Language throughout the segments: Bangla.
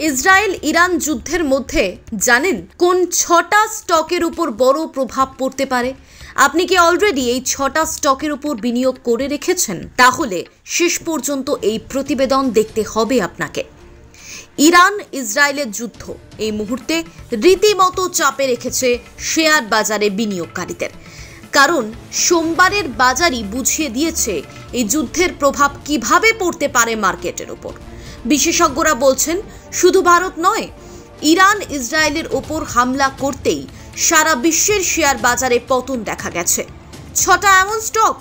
ইসরায়েল ইরান যুদ্ধের মধ্যে জানেন কোন 6টা স্টকের উপর বড় প্রভাব পড়তে পারে? আপনি কি অলরেডি এই 6টা স্টকের উপর বিনিয়োগ করে রেখেছেন? তাহলে শেষ পর্যন্ত এই প্রতিবেদন দেখতে হবে আপনাকে। ইরান ইসরায়েলের যুদ্ধ এই মুহূর্তে রীতিমতো চাপে রেখেছে শেয়ার বাজারে বিনিয়োগকারীদের, কারণ সোমবারের বাজারই বুঝিয়ে দিয়েছে এই যুদ্ধের প্রভাব কিভাবে পড়তে পারে মার্কেটের উপর। বিশেষজ্ঞরা বলছেন শুধু ভারত নয়, ইরান ইসরায়েলের ওপর হামলা করতেই সারা বিশ্বের শেয়ার বাজারে পতন দেখা গেছে। 6টা এমন স্টক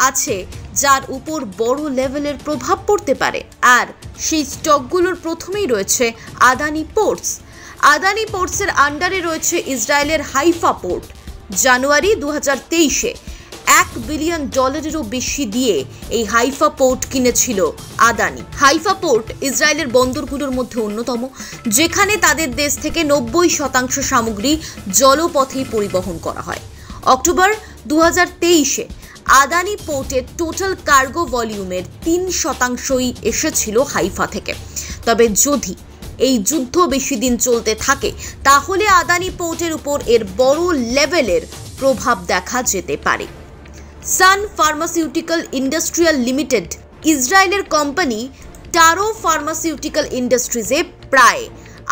আছে যার উপর বড় লেভেলের প্রভাব পড়তে পারে, আর সেই স্টকগুলোর প্রথমেই রয়েছে আদানি পোর্টস। আদানি পোর্টসের আন্ডারে রয়েছে ইসরায়েলের হাইফা পোর্ট। জানুয়ারি 2023-এ $1 বিলিয়ন বেশি দিয়ে এই হাইফা পোর্ট কিনেছিল আদানি। হাইফা পোর্ট ইসরায়েলের বন্দরগুলোর মধ্যে অন্যতম, যেখানে তাদের দেশ থেকে 90% সামগ্রী জলপথেই পরিবহন করা হয়। অক্টোবর 2023-এ আদানি পোর্টের টোটাল কার্গো ভলিউমের 3%ই এসেছিল হাইফা থেকে। তবে যদি এই যুদ্ধ বেশি দিন চলতে থাকে তাহলে আদানি পোর্টের উপর এর বড় লেভেলের প্রভাব দেখা যেতে পারে। সান ফার্মাসিউটিক্যাল ইন্ডাস্ট্রিয়াল লিমিটেড ইসরায়েলের কোম্পানি টারো ফার্মাসিউটিক্যাল ইন্ডাস্ট্রিজে প্রায়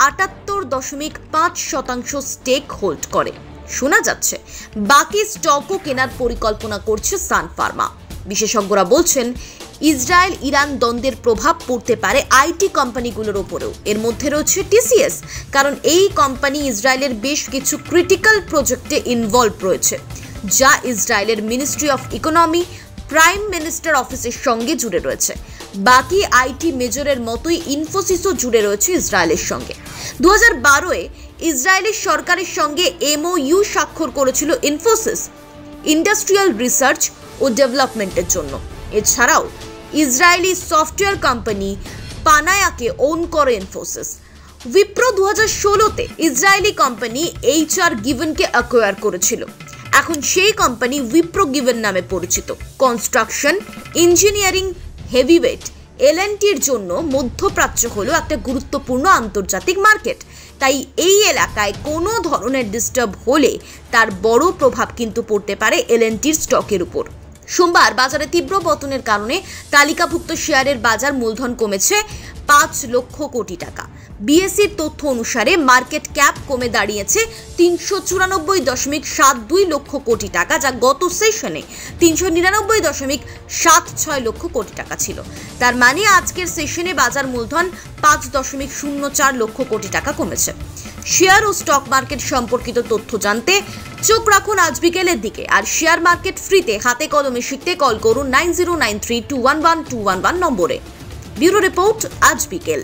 78.5% স্টেক হোল্ড করে। শোনা যাচ্ছে বাকি স্টকও কেনার পরিকল্পনা করছে সান ফার্মা। বিশেষজ্ঞরা বলছেন ইসরায়েল ইরান দ্বন্দ্বের প্রভাব পড়তে পারে আইটি কোম্পানিগুলোর ওপরেও। এর মধ্যে রয়েছে টিসিএস, কারণ এই কোম্পানি ইসরায়েলের বেশ কিছু ক্রিটিক্যাল প্রজেক্টে ইনভলভ রয়েছে, যা ইসরায়েলের ministry of economy prime minister অফিসের সঙ্গে জুড়ে রয়েছে। বাকি আইটি মেজরের মতোই ইনফোসিসও জুড়ে রয়েছে ইসরায়েলের সঙ্গে। 2012-এ ইসরায়েলের সরকারের সঙ্গে এমওইউ স্বাক্ষর করেছিল ইনফোসিস ইন্ডাস্ট্রিয়াল রিসার্চ ও ডেভেলপমেন্টের জন্য। এছাড়াও ইসরায়েলি সফটওয়্যার কোম্পানি পানায়াকে ওন করে ইনফোসিস। উইপ্রো 2016-তে ইসরায়েলি কোম্পানি HR গিভেনকে অ্যাকোয়ার করেছিল। এখন সেই কোম্পানি উইপ্রো গিভেন নামে পরিচিত। কনস্ট্রাকশন, ইঞ্জিনিয়ারিং, হেভিওয়েট, L&Tর জন্য মধ্যপ্রাচ্য হলো একটা গুরুত্বপূর্ণ আন্তর্জাতিক মার্কেট। তাই এই এলাকায় কোনো ধরনের ডিস্টার্ব হলে তার বড় প্রভাব কিন্তু পড়তে পারে L&Tর স্টকের উপর। সোমবার বাজারে তীব্র পতনের কারণে তালিকাভুক্ত শেয়ারের বাজার মূলধন কমেছে 5 লক্ষ কোটি টাকা। বিএসইর তথ্য অনুসারে মার্কেট ক্যাপ কমে দাঁড়িয়েছে 394.72 লক্ষ কোটি টাকা, যা গত সেশনে 399.76 লক্ষ কোটি টাকা ছিল। তার মানে আজকের সেশনে বাজার মূলধন 5.04 লক্ষ কোটি টাকা কমেছে। শেয়ার ও স্টক মার্কেট সম্পর্কিত তথ্য জানতে চোখ রাখুন আজ বিকেলের দিকে। আর শেয়ার মার্কেট ফ্রিতে হাতে কলমে শিখতে কল করুন 9093211211 নম্বরে। ব্যুরো রিপোর্ট, আজ বিকেল।